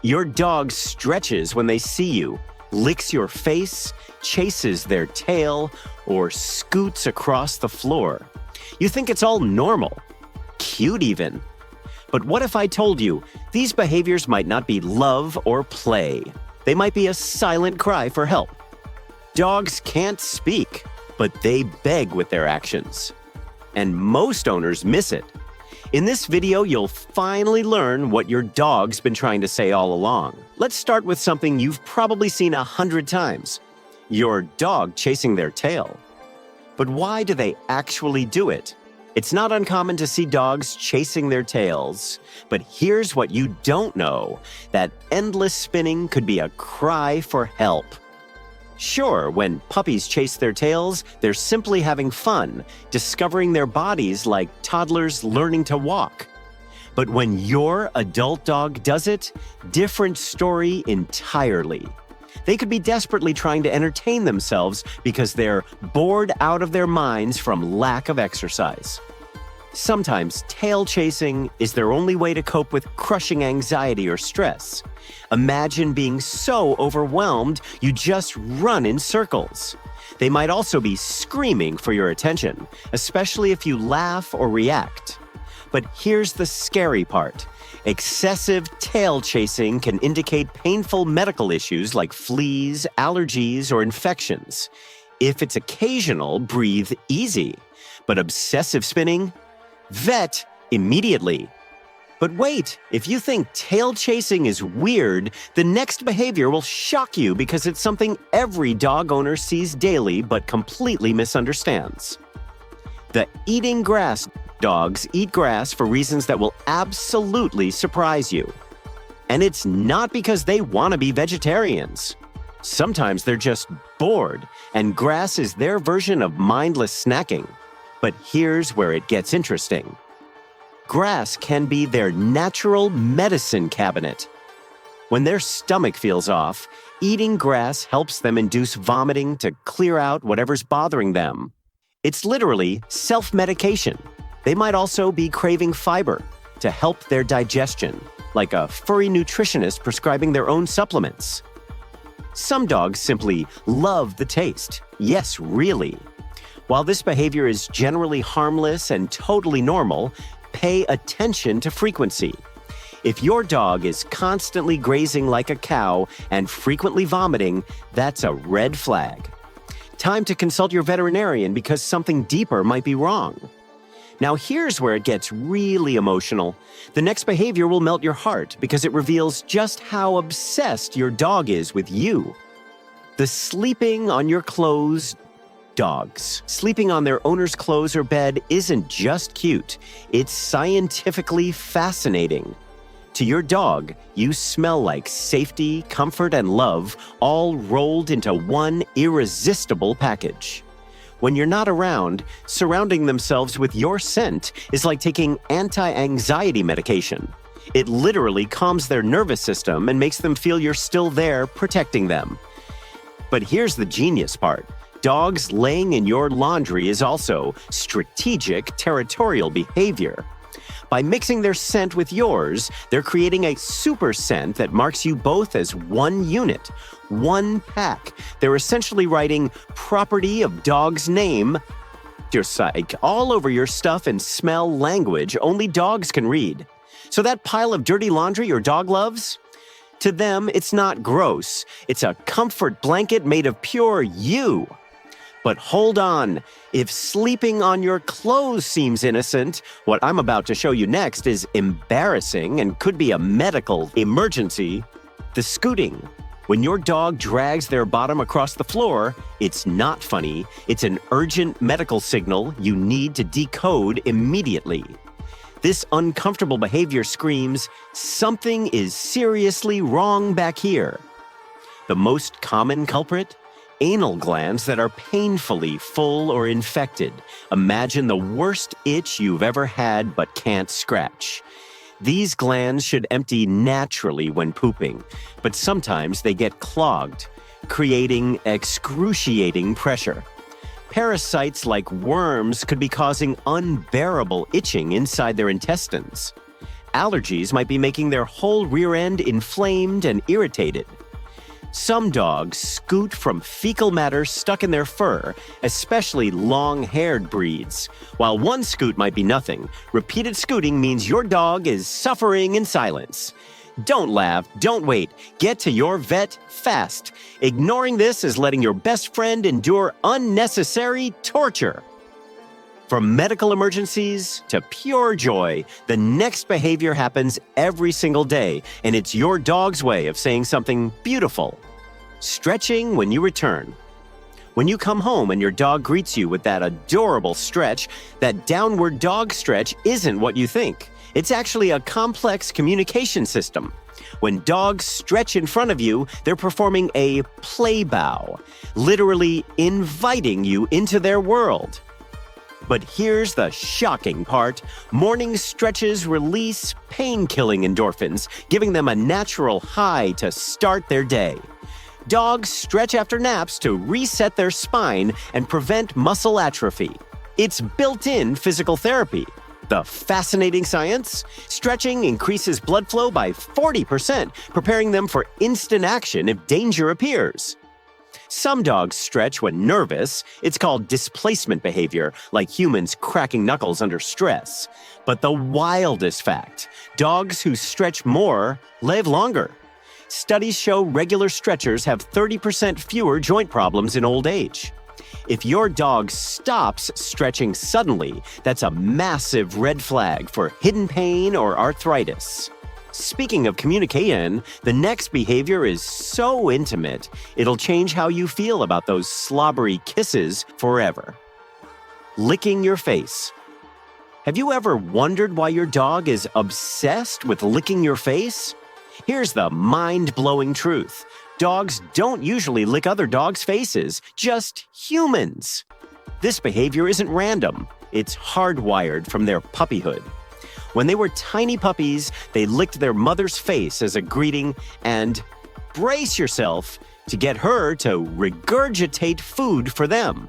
Your dog stretches when they see you, licks your face, chases their tail, or scoots across the floor. You think it's all normal, cute even. But what if I told you these behaviors might not be love or play? They might be a silent cry for help. Dogs can't speak, but they beg with their actions. And most owners miss it. In this video, you'll finally learn what your dog's been trying to say all along. Let's start with something you've probably seen 100 times. Your dog chasing their tail. But why do they actually do it? It's not uncommon to see dogs chasing their tails, but here's what you don't know. That endless spinning could be a cry for help. Sure, when puppies chase their tails, they're simply having fun, discovering their bodies like toddlers learning to walk. But when your adult dog does it, different story entirely. They could be desperately trying to entertain themselves because they're bored out of their minds from lack of exercise. Sometimes tail chasing is their only way to cope with crushing anxiety or stress. Imagine being so overwhelmed you just run in circles. They might also be screaming for your attention, especially if you laugh or react. But here's the scary part. Excessive tail chasing can indicate painful medical issues like fleas, allergies, or infections. If it's occasional, breathe easy. But obsessive spinning? Vet immediately. But wait, if you think tail chasing is weird, the next behavior will shock you because it's something every dog owner sees daily but completely misunderstands. The eating grass. Dogs eat grass for reasons that will absolutely surprise you. And it's not because they want to be vegetarians. Sometimes they're just bored, and grass is their version of mindless snacking. But here's where it gets interesting. Grass can be their natural medicine cabinet. When their stomach feels off, eating grass helps them induce vomiting to clear out whatever's bothering them. It's literally self-medication. They might also be craving fiber to help their digestion, like a furry nutritionist prescribing their own supplements. Some dogs simply love the taste. Yes, really. While this behavior is generally harmless and totally normal, pay attention to frequency. If your dog is constantly grazing like a cow and frequently vomiting, that's a red flag. Time to consult your veterinarian because something deeper might be wrong. Now here's where it gets really emotional. The next behavior will melt your heart because it reveals just how obsessed your dog is with you. The sleeping on your clothes. Dogs sleeping on their owner's clothes or bed isn't just cute, it's scientifically fascinating. To your dog, you smell like safety, comfort, and love, all rolled into one irresistible package. When you're not around, surrounding themselves with your scent is like taking anti-anxiety medication. It literally calms their nervous system and makes them feel you're still there protecting them. But here's the genius part. Dogs laying in your laundry is also strategic territorial behavior. By mixing their scent with yours, they're creating a super scent that marks you both as one unit, one pack. They're essentially writing property of dog's name, your psych, all over your stuff and smell language only dogs can read. So that pile of dirty laundry your dog loves? To them, it's not gross. It's a comfort blanket made of pure you. But hold on, if sleeping on your clothes seems innocent, what I'm about to show you next is embarrassing and could be a medical emergency. The scooting. When your dog drags their bottom across the floor, it's not funny. It's an urgent medical signal you need to decode immediately. This uncomfortable behavior screams, something is seriously wrong back here. The most common culprit? Anal glands that are painfully full or infected. Imagine the worst itch you've ever had but can't scratch. These glands should empty naturally when pooping, but sometimes they get clogged, creating excruciating pressure. Parasites like worms could be causing unbearable itching inside their intestines. Allergies might be making their whole rear end inflamed and irritated. Some dogs scoot from fecal matter stuck in their fur, especially long-haired breeds. While one scoot might be nothing, repeated scooting means your dog is suffering in silence. Don't laugh, don't wait. Get to your vet fast. Ignoring this is letting your best friend endure unnecessary torture. From medical emergencies to pure joy, the next behavior happens every single day, and it's your dog's way of saying something beautiful. Stretching when you return. When you come home and your dog greets you with that adorable stretch, that downward dog stretch isn't what you think. It's actually a complex communication system. When dogs stretch in front of you, they're performing a play bow, literally inviting you into their world. But here's the shocking part. Morning stretches release pain-killing endorphins, giving them a natural high to start their day. Dogs stretch after naps to reset their spine and prevent muscle atrophy. It's built-in physical therapy. The fascinating science? Stretching increases blood flow by 40%, preparing them for instant action if danger appears. Some dogs stretch when nervous. It's called displacement behavior, like humans cracking knuckles under stress. But the wildest fact, dogs who stretch more live longer. Studies show regular stretchers have 30% fewer joint problems in old age. If your dog stops stretching suddenly, that's a massive red flag for hidden pain or arthritis. Speaking of communication, the next behavior is so intimate, it'll change how you feel about those slobbery kisses forever. Licking your face. Have you ever wondered why your dog is obsessed with licking your face? Here's the mind-blowing truth. Dogs don't usually lick other dogs' faces, just humans. This behavior isn't random. It's hardwired from their puppyhood. When they were tiny puppies, they licked their mother's face as a greeting and, brace yourself, to get her to regurgitate food for them.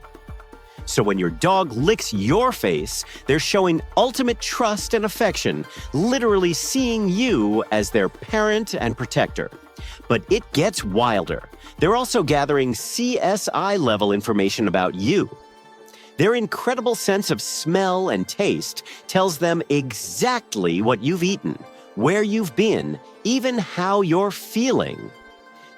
So when your dog licks your face, they're showing ultimate trust and affection, literally seeing you as their parent and protector. But it gets wilder. They're also gathering CSI-level information about you. Their incredible sense of smell and taste tells them exactly what you've eaten, where you've been, even how you're feeling.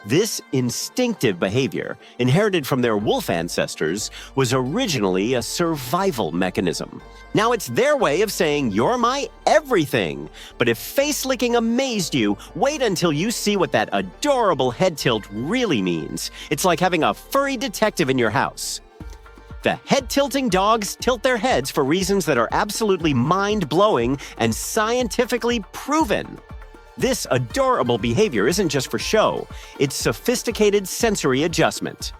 This instinctive behavior, inherited from their wolf ancestors, was originally a survival mechanism. Now it's their way of saying, "You're my everything." But if face licking amazed you, wait until you see what that adorable head tilt really means. It's like having a furry detective in your house. The head-tilting dogs tilt their heads for reasons that are absolutely mind-blowing and scientifically proven. This adorable behavior isn't just for show, it's sophisticated sensory adjustment.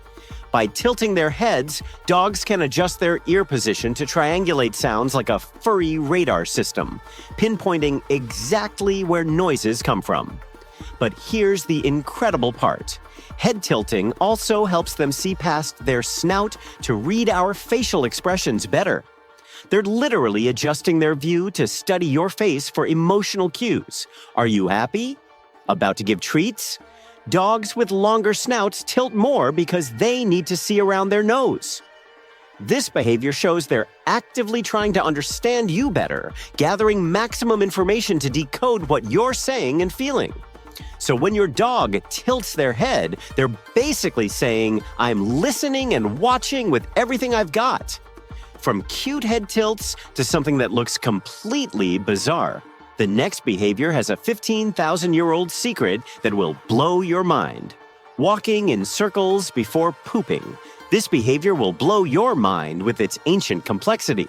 By tilting their heads, dogs can adjust their ear position to triangulate sounds like a furry radar system, pinpointing exactly where noises come from. But here's the incredible part. Head tilting also helps them see past their snout to read our facial expressions better. They're literally adjusting their view to study your face for emotional cues. Are you happy? About to give treats? Dogs with longer snouts tilt more because they need to see around their nose. This behavior shows they're actively trying to understand you better, gathering maximum information to decode what you're saying and feeling. So when your dog tilts their head, they're basically saying, "I'm listening and watching with everything I've got." From cute head tilts to something that looks completely bizarre. The next behavior has a 15,000-year-old secret that will blow your mind. Walking in circles before pooping. This behavior will blow your mind with its ancient complexity.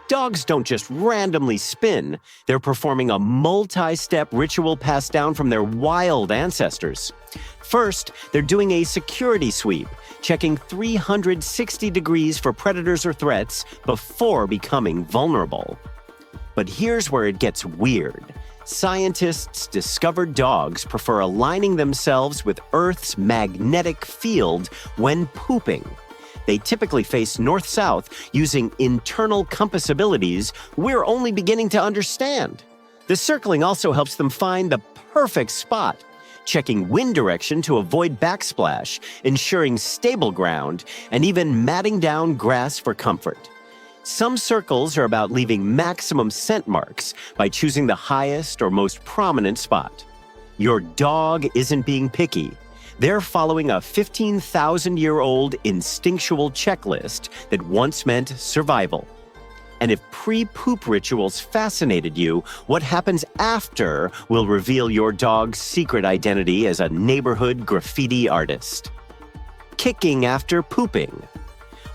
Dogs don't just randomly spin. They're performing a multi-step ritual passed down from their wild ancestors. First, they're doing a security sweep, checking 360 degrees for predators or threats before becoming vulnerable. But here's where it gets weird. Scientists discovered dogs prefer aligning themselves with Earth's magnetic field when pooping. They typically face north-south using internal compass abilities we're only beginning to understand. The circling also helps them find the perfect spot, checking wind direction to avoid backsplash, ensuring stable ground, and even matting down grass for comfort. Some circles are about leaving maximum scent marks by choosing the highest or most prominent spot. Your dog isn't being picky. They're following a 15,000-year-old instinctual checklist that once meant survival. And if pre-poop rituals fascinated you, what happens after will reveal your dog's secret identity as a neighborhood graffiti artist. Kicking after pooping.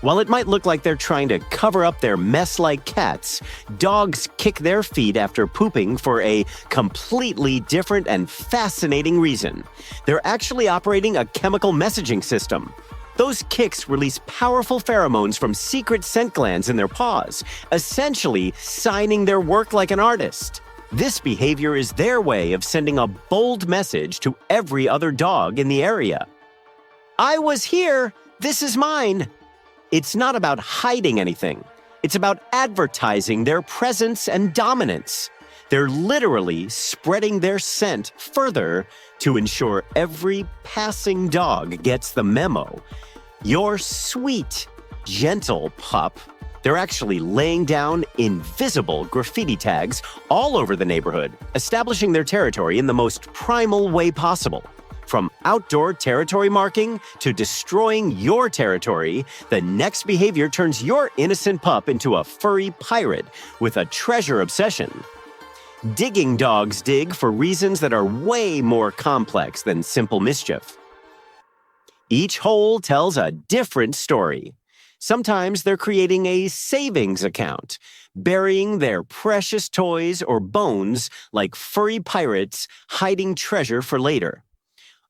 While it might look like they're trying to cover up their mess like cats, dogs kick their feet after pooping for a completely different and fascinating reason. They're actually operating a chemical messaging system. Those kicks release powerful pheromones from secret scent glands in their paws, essentially signing their work like an artist. This behavior is their way of sending a bold message to every other dog in the area. I was here, this is mine. It's not about hiding anything. It's about advertising their presence and dominance. They're literally spreading their scent further to ensure every passing dog gets the memo. Your sweet, gentle pup. They're actually laying down invisible graffiti tags all over the neighborhood, establishing their territory in the most primal way possible. From outdoor territory marking to destroying your territory, the next behavior turns your innocent pup into a furry pirate with a treasure obsession. Digging dogs dig for reasons that are way more complex than simple mischief. Each hole tells a different story. Sometimes they're creating a savings account, burying their precious toys or bones like furry pirates hiding treasure for later.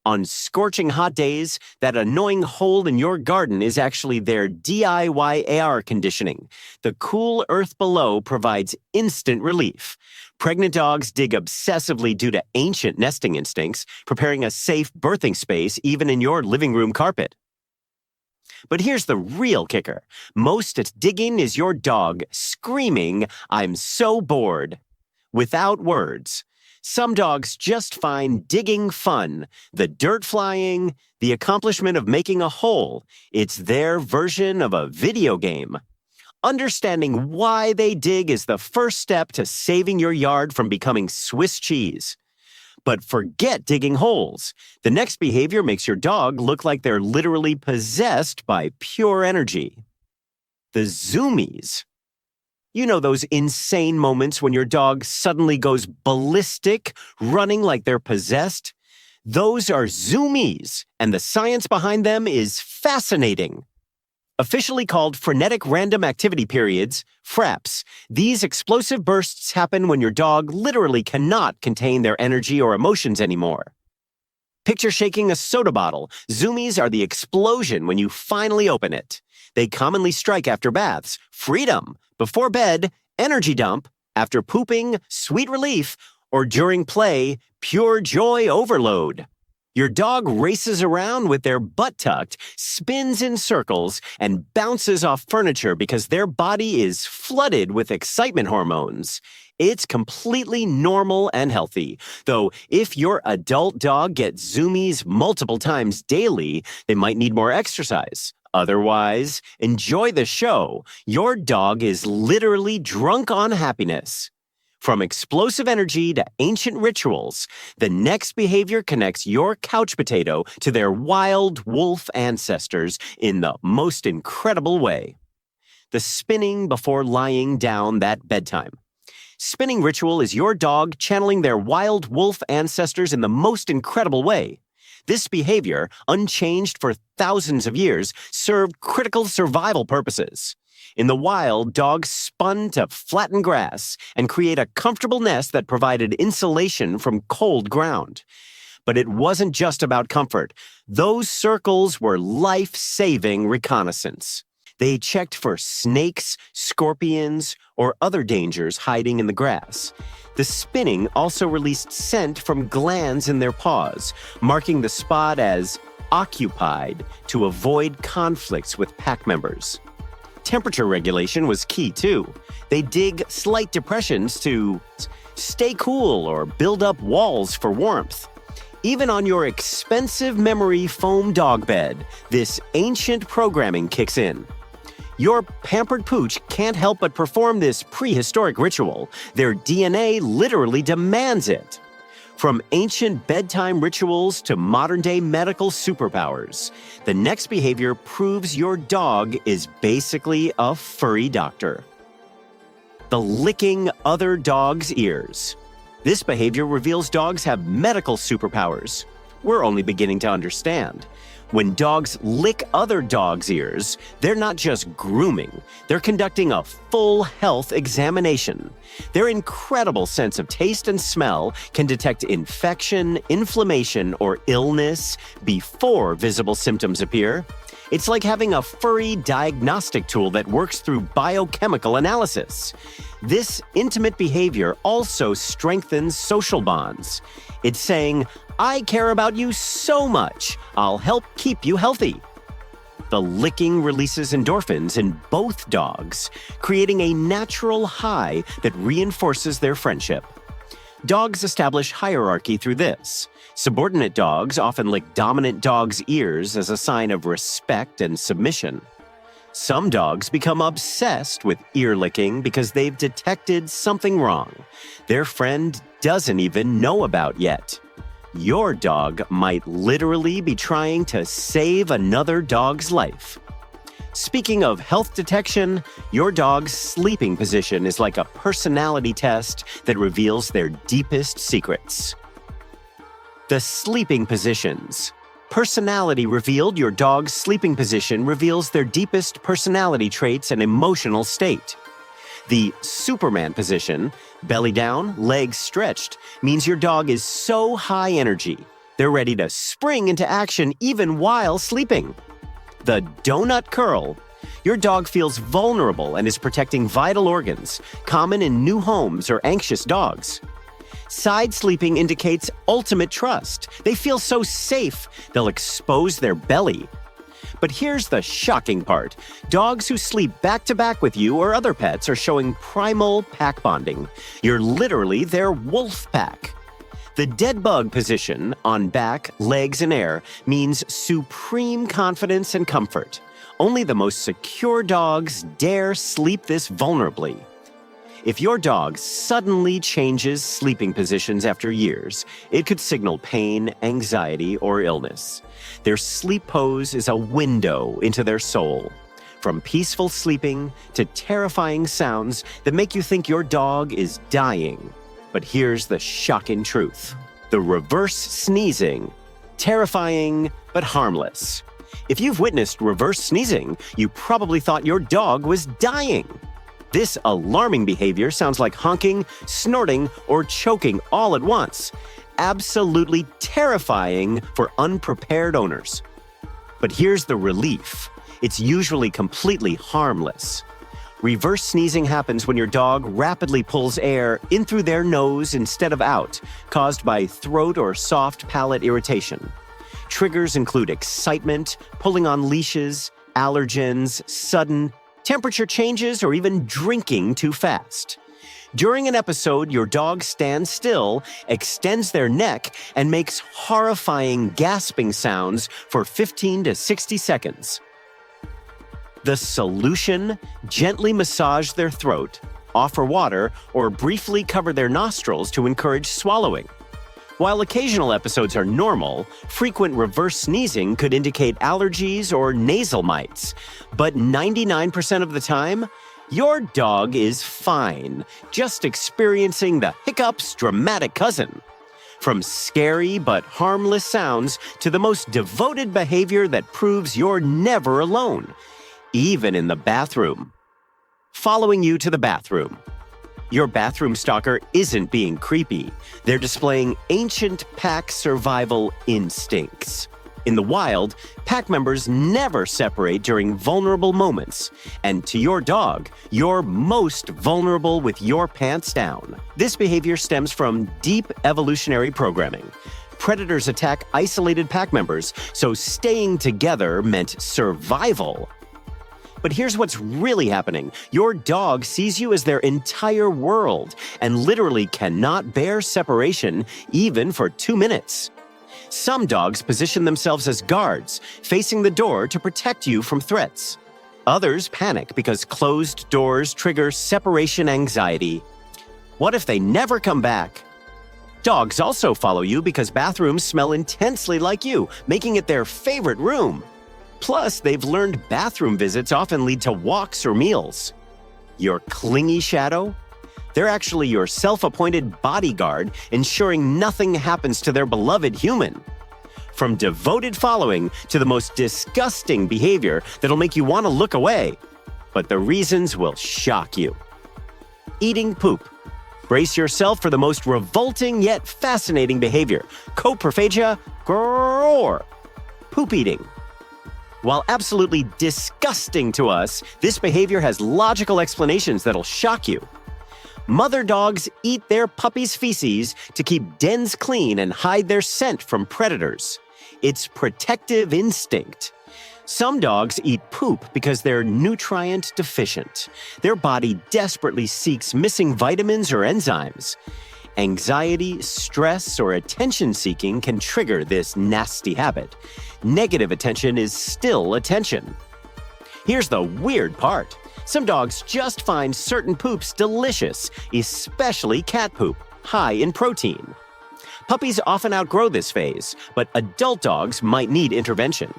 On scorching hot days, that annoying hole in your garden is actually their DIY air conditioning. The cool earth below provides instant relief. Pregnant dogs dig obsessively due to ancient nesting instincts, preparing a safe birthing space even in your living room carpet. But here's the real kicker. Most at digging is your dog screaming, "I'm so bored," without words. Some dogs just find digging fun, the dirt flying, the accomplishment of making a hole. It's their version of a video game. Understanding why they dig is the first step to saving your yard from becoming Swiss cheese. But forget digging holes. The next behavior makes your dog look like they're literally possessed by pure energy. The Zooies. You know those insane moments when your dog suddenly goes ballistic, running like they're possessed? Those are Zooies, and the science behind them is fascinating. Officially called frenetic random activity periods, FRAPs, these explosive bursts happen when your dog literally cannot contain their energy or emotions anymore. Picture shaking a soda bottle. Zooies are the explosion when you finally open it. They commonly strike after baths, freedom, before bed, energy dump, after pooping, sweet relief, or during play, pure joy overload. Your dog races around with their butt tucked, spins in circles, and bounces off furniture because their body is flooded with excitement hormones. It's completely normal and healthy. Though if your adult dog gets Zooies multiple times daily, they might need more exercise. Otherwise, enjoy the show. Your dog is literally drunk on happiness. From explosive energy to ancient rituals, the next behavior connects your couch potato to their wild wolf ancestors in the most incredible way. The spinning before lying down that bedtime. Spinning ritual is your dog channeling their wild wolf ancestors in the most incredible way. This behavior, unchanged for thousands of years, served critical survival purposes. In the wild, dogs spun to flatten grass and create a comfortable nest that provided insulation from cold ground. But it wasn't just about comfort. Those circles were life-saving reconnaissance. They checked for snakes, scorpions, or other dangers hiding in the grass. The spinning also released scent from glands in their paws, marking the spot as occupied to avoid conflicts with pack members. Temperature regulation was key too. They dig slight depressions to stay cool or build up walls for warmth. Even on your expensive memory foam dog bed, this ancient programming kicks in. Your pampered pooch can't help but perform this prehistoric ritual. Their DNA literally demands it. From ancient bedtime rituals to modern-day medical superpowers, the next behavior proves your dog is basically a furry doctor. The licking other dogs' ears. This behavior reveals dogs have medical superpowers. We're only beginning to understand. When dogs lick other dogs' ears, they're not just grooming, they're conducting a full health examination. Their incredible sense of taste and smell can detect infection, inflammation, or illness before visible symptoms appear. It's like having a furry diagnostic tool that works through biochemical analysis. This intimate behavior also strengthens social bonds. It's saying, I care about you so much, I'll help keep you healthy. The licking releases endorphins in both dogs, creating a natural high that reinforces their friendship. Dogs establish hierarchy through this. Subordinate dogs often lick dominant dogs' ears as a sign of respect and submission. Some dogs become obsessed with ear licking because they've detected something wrong their friend doesn't even know about yet. Your dog might literally be trying to save another dog's life. Speaking of health detection, your dog's sleeping position is like a personality test that reveals their deepest secrets. The sleeping positions. Personality revealed. Your dog's sleeping position reveals their deepest personality traits and emotional state. The Superman position, belly down, legs stretched, means your dog is so high energy, they're ready to spring into action even while sleeping. The donut curl. Your dog feels vulnerable and is protecting vital organs, common in new homes or anxious dogs. Side sleeping indicates ultimate trust. They feel so safe, they'll expose their belly. But here's the shocking part. Dogs who sleep back-to-back with you or other pets are showing primal pack bonding. You're literally their wolf pack. The dead bug position, on back, legs, and air, means supreme confidence and comfort. Only the most secure dogs dare sleep this vulnerably. If your dog suddenly changes sleeping positions after years, it could signal pain, anxiety, or illness. Their sleep pose is a window into their soul. From peaceful sleeping to terrifying sounds that make you think your dog is dying. But here's the shocking truth. The reverse sneezing. Terrifying, but harmless. If you've witnessed reverse sneezing, you probably thought your dog was dying. This alarming behavior sounds like honking, snorting, or choking all at once. Absolutely terrifying for unprepared owners. But here's the relief. It's usually completely harmless. Reverse sneezing happens when your dog rapidly pulls air in through their nose instead of out, caused by throat or soft palate irritation. Triggers include excitement, pulling on leashes, allergens, sudden temperature changes, or even drinking too fast. During an episode, your dog stands still, extends their neck, and makes horrifying gasping sounds for 15 to 60 seconds. The solution? Gently massage their throat, offer water, or briefly cover their nostrils to encourage swallowing. While occasional episodes are normal, frequent reverse sneezing could indicate allergies or nasal mites. But 99% of the time, your dog is fine, just experiencing the hiccup's dramatic cousin. From scary but harmless sounds to the most devoted behavior that proves you're never alone, even in the bathroom. Following you to the bathroom. Your bathroom stalker isn't being creepy. They're displaying ancient pack survival instincts. In the wild, pack members never separate during vulnerable moments. And to your dog, you're most vulnerable with your pants down. This behavior stems from deep evolutionary programming. Predators attack isolated pack members, so staying together meant survival. But here's what's really happening. Your dog sees you as their entire world and literally cannot bear separation even for 2 minutes. Some dogs position themselves as guards, facing the door to protect you from threats. Others panic because closed doors trigger separation anxiety. What if they never come back? Dogs also follow you because bathrooms smell intensely like you, making it their favorite room. Plus, they've learned bathroom visits often lead to walks or meals. Your clingy shadow? They're actually your self-appointed bodyguard, ensuring nothing happens to their beloved human. From devoted following to the most disgusting behavior that'll make you want to look away. But the reasons will shock you. Eating poop. Brace yourself for the most revolting yet fascinating behavior. Coprophagia, grrr. Poop eating. While absolutely disgusting to us, this behavior has logical explanations that'll shock you. Mother dogs eat their puppies' feces to keep dens clean and hide their scent from predators. It's protective instinct. Some dogs eat poop because they're nutrient deficient. Their body desperately seeks missing vitamins or enzymes. Anxiety, stress, or attention-seeking can trigger this nasty habit. Negative attention is still attention. Here's the weird part. Some dogs just find certain poops delicious, especially cat poop, high in protein. Puppies often outgrow this phase, but adult dogs might need intervention.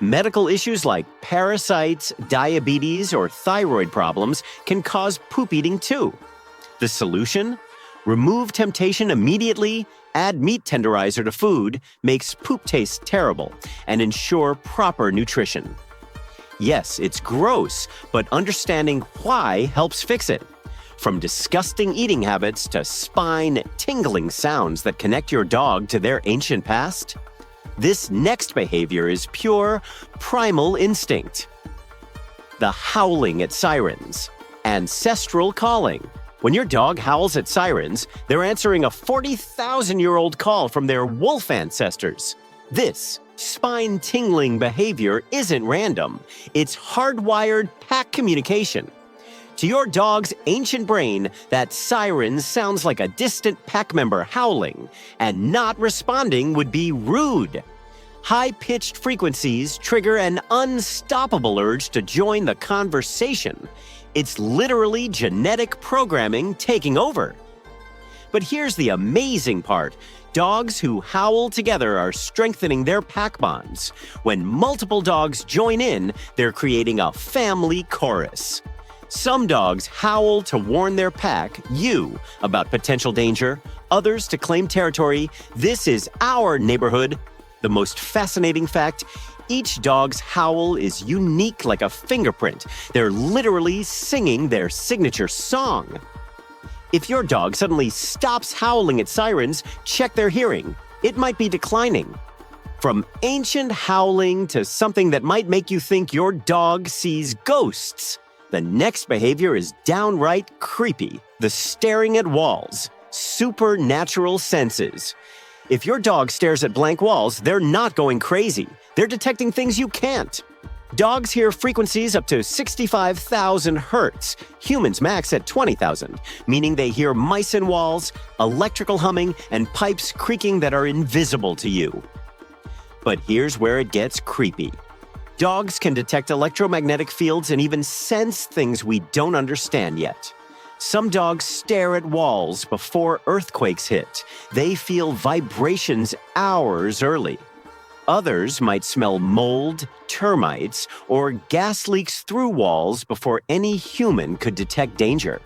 Medical issues like parasites, diabetes, or thyroid problems can cause poop eating too. The solution? Remove temptation immediately, add meat tenderizer to food, makes poop taste terrible, and ensure proper nutrition. Yes, it's gross, but understanding why helps fix it. From disgusting eating habits to spine-tingling sounds that connect your dog to their ancient past, this next behavior is pure, primal instinct. The howling at sirens. Ancestral calling. When your dog howls at sirens, they're answering a 40,000-year-old call from their wolf ancestors. This spine-tingling behavior isn't random. It's hardwired pack communication. To your dog's ancient brain, that siren sounds like a distant pack member howling, and not responding would be rude. High-pitched frequencies trigger an unstoppable urge to join the conversation. It's literally genetic programming taking over. But here's the amazing part. Dogs who howl together are strengthening their pack bonds. When multiple dogs join in, they're creating a family chorus. Some dogs howl to warn their pack, you, about potential danger. Others to claim territory. This is our neighborhood. The most fascinating fact, each dog's howl is unique like a fingerprint. They're literally singing their signature song. If your dog suddenly stops howling at sirens, check their hearing. It might be declining. From ancient howling to something that might make you think your dog sees ghosts, the next behavior is downright creepy. The staring at walls. Supernatural senses. If your dog stares at blank walls, they're not going crazy. They're detecting things you can't. Dogs hear frequencies up to 65,000 hertz. Humans max at 20,000, meaning they hear mice in walls, electrical humming, and pipes creaking that are invisible to you. But here's where it gets creepy. Dogs can detect electromagnetic fields and even sense things we don't understand yet. Some dogs stare at walls before earthquakes hit. They feel vibrations hours early. Others might smell mold, termites, or gas leaks through walls before any human could detect danger.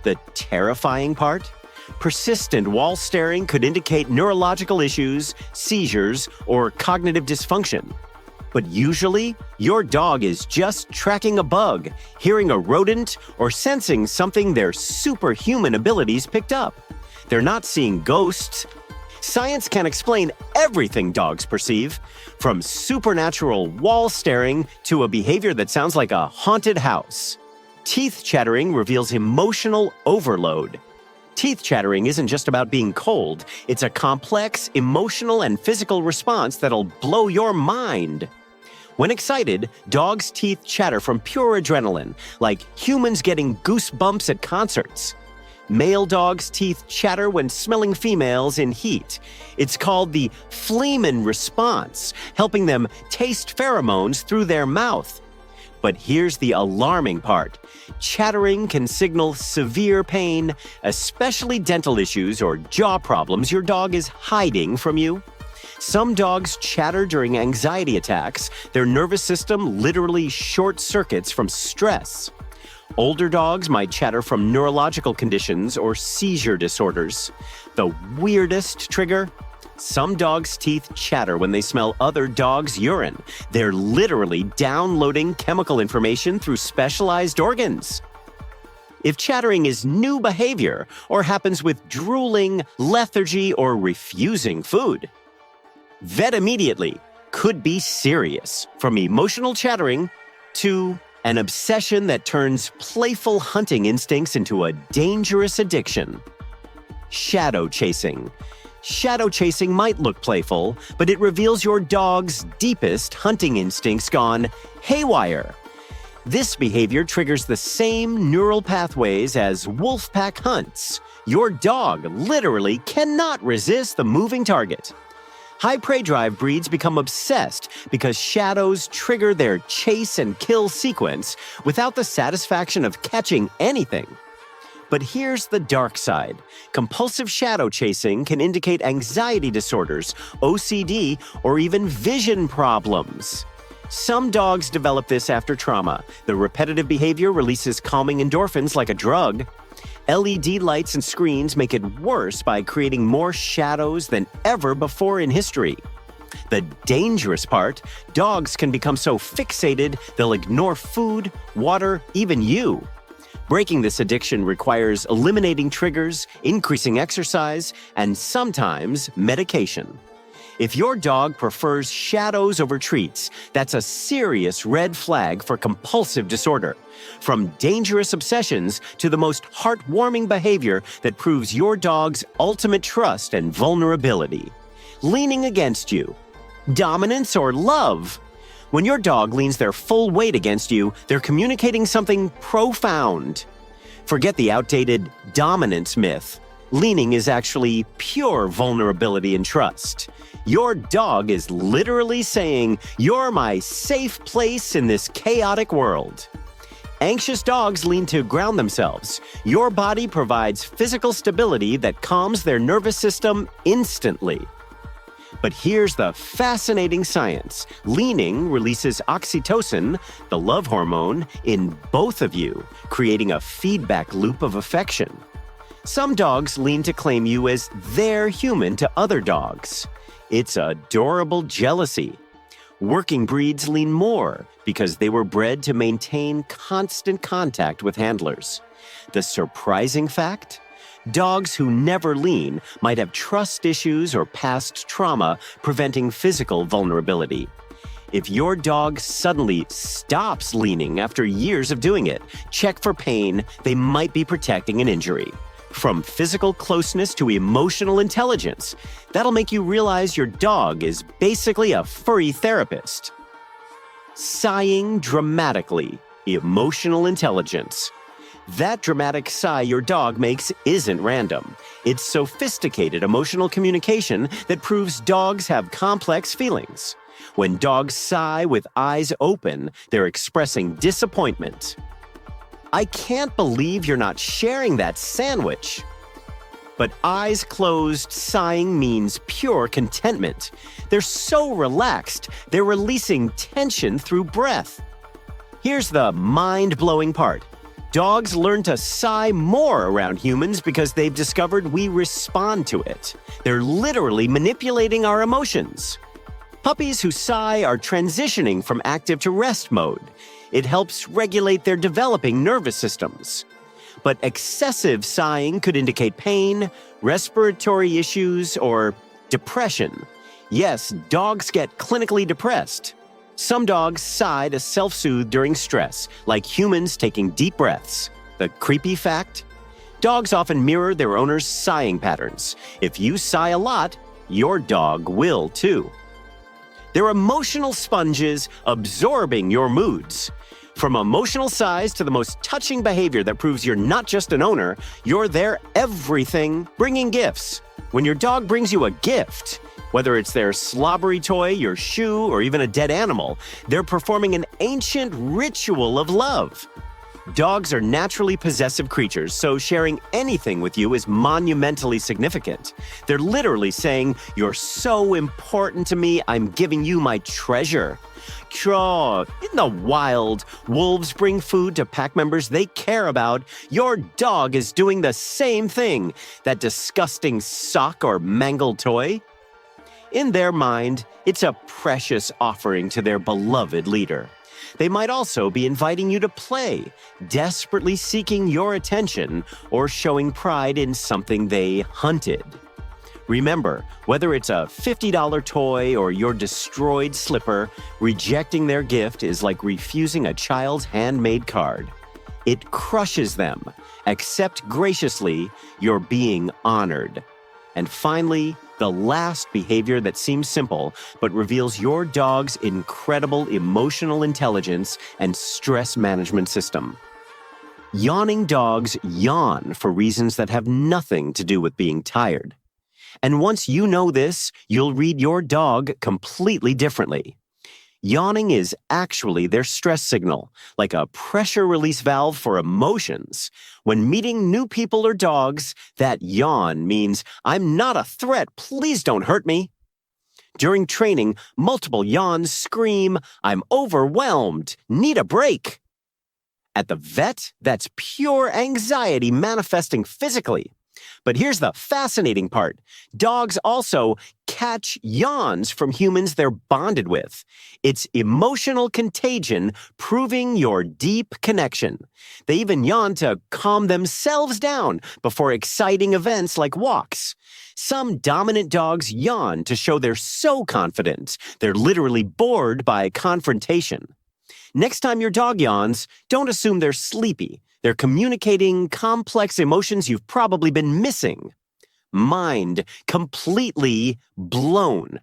The terrifying part? Persistent wall staring could indicate neurological issues, seizures, or cognitive dysfunction. But usually, your dog is just tracking a bug, hearing a rodent, or sensing something their superhuman abilities picked up. They're not seeing ghosts. Science can explain everything dogs perceive, from supernatural wall staring to a behavior that sounds like a haunted house. Teeth chattering reveals emotional overload. Teeth chattering isn't just about being cold. It's a complex, emotional, and physical response that'll blow your mind. When excited, dogs' teeth chatter from pure adrenaline, like humans getting goosebumps at concerts. Male dogs' teeth chatter when smelling females in heat. It's called the Fleeman response, helping them taste pheromones through their mouth. But here's the alarming part. Chattering can signal severe pain, especially dental issues or jaw problems your dog is hiding from you. Some dogs chatter during anxiety attacks. Their nervous system literally short circuits from stress. Older dogs might chatter from neurological conditions or seizure disorders. The weirdest trigger? Some dogs' teeth chatter when they smell other dogs' urine. They're literally downloading chemical information through specialized organs. If chattering is new behavior or happens with drooling, lethargy, or refusing food, vet immediately. Could be serious, from emotional chattering to an obsession that turns playful hunting instincts into a dangerous addiction. Shadowchasing. Shadowchasing might look playful, but it reveals your dog's deepest hunting instincts gone haywire. This behavior triggers the same neural pathways as wolf pack hunts. Your dog literally cannot resist the moving target. High prey drive breeds become obsessed because shadows trigger their chase and kill sequence without the satisfaction of catching anything. But here's the dark side. Compulsive shadow chasing can indicate anxiety disorders, OCD, or even vision problems. Some dogs develop this after trauma. The repetitive behavior releases calming endorphins like a drug. LED lights and screens make it worse by creating more shadows than ever before in history. The dangerous part, dogs can become so fixated they'll ignore food, water, even you. Breaking this addiction requires eliminating triggers, increasing exercise, and sometimes medication. If your dog prefers shadows over treats, that's a serious red flag for compulsive disorder. From dangerous obsessions to the most heartwarming behavior that proves your dog's ultimate trust and vulnerability. Leaning against you. Dominance or love? When your dog leans their full weight against you, they're communicating something profound. Forget the outdated dominance myth. Leaning is actually pure vulnerability and trust. Your dog is literally saying, "You're my safe place in this chaotic world." Anxious dogs lean to ground themselves. Your body provides physical stability that calms their nervous system instantly. But here's the fascinating science. Leaning releases oxytocin, the love hormone, in both of you, creating a feedback loop of affection. Some dogs lean to claim you as their human to other dogs. It's adorable jealousy. Working breeds lean more because they were bred to maintain constant contact with handlers. The surprising fact? Dogs who never lean might have trust issues or past trauma preventing physical vulnerability. If your dog suddenly stops leaning after years of doing it, check for pain. They might be protecting an injury. From physical closeness to emotional intelligence, that'll make you realize your dog is basically a furry therapist. Sighing dramatically, emotional intelligence. That dramatic sigh your dog makes isn't random. It's sophisticated emotional communication that proves dogs have complex feelings. When dogs sigh with eyes open, they're expressing disappointment. "I can't believe you're not sharing that sandwich." But eyes closed sighing means pure contentment. They're so relaxed, they're releasing tension through breath. Here's the mind-blowing part. Dogs learn to sigh more around humans because they've discovered we respond to it. They're literally manipulating our emotions. Puppies who sigh are transitioning from active to rest mode. It helps regulate their developing nervous systems. But excessive sighing could indicate pain, respiratory issues, or depression. Yes, dogs get clinically depressed. Some dogs sigh to self-soothe during stress, like humans taking deep breaths. The creepy fact? Dogs often mirror their owner's sighing patterns. If you sigh a lot, your dog will too. They're emotional sponges absorbing your moods. From emotional size to the most touching behavior that proves you're not just an owner, you're their everything, bringing gifts. When your dog brings you a gift, whether it's their slobbery toy, your shoe, or even a dead animal, they're performing an ancient ritual of love. Dogs are naturally possessive creatures, so sharing anything with you is monumentally significant. They're literally saying, "You're so important to me, I'm giving you my treasure." In the wild, wolves bring food to pack members they care about. Your dog is doing the same thing. That disgusting sock or mangled toy? In their mind, it's a precious offering to their beloved leader. They might also be inviting you to play, desperately seeking your attention, or showing pride in something they hunted. Remember, whether it's a $50 toy or your destroyed slipper, rejecting their gift is like refusing a child's handmade card. It crushes them. Accept graciously, you're being honored. And finally, the last behavior that seems simple but reveals your dog's incredible emotional intelligence and stress management system. Yawning dogs yawn for reasons that have nothing to do with being tired. And once you know this, you'll read your dog completely differently. Yawning is actually their stress signal, like a pressure release valve for emotions. When meeting new people or dogs, that yawn means, "I'm not a threat, please don't hurt me." During training, multiple yawns scream, "I'm overwhelmed, need a break." At the vet, that's pure anxiety manifesting physically. But here's the fascinating part. Dogs also catch yawns from humans they're bonded with. It's emotional contagion, proving your deep connection. They even yawn to calm themselves down before exciting events like walks. Some dominant dogs yawn to show they're so confident, they're literally bored by confrontation. Next time your dog yawns, don't assume they're sleepy. They're communicating complex emotions you've probably been missing. Mind completely blown.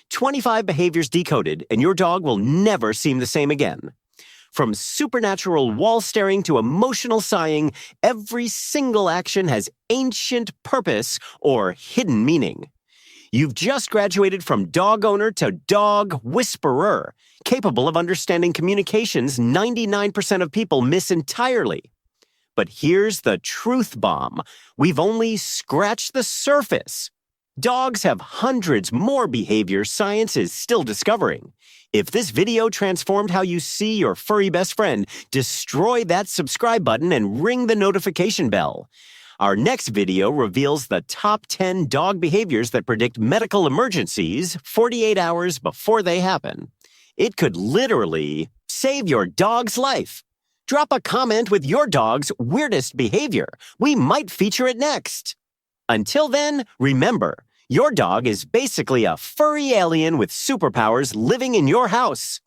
25 behaviors decoded, and your dog will never seem the same again. From supernatural wall staring to emotional sighing, every single action has ancient purpose or hidden meaning. You've just graduated from dog owner to dog whisperer, capable of understanding communications 99% of people miss entirely. But here's the truth bomb. We've only scratched the surface. Dogs have hundreds more behaviors science is still discovering. If this video transformed how you see your furry best friend, destroy that subscribe button and ring the notification bell. Our next video reveals the top 10 dog behaviors that predict medical emergencies 48 hours before they happen. It could literally save your dog's life. Drop a comment with your dog's weirdest behavior. We might feature it next. Until then, remember, your dog is basically a furry alien with superpowers living in your house.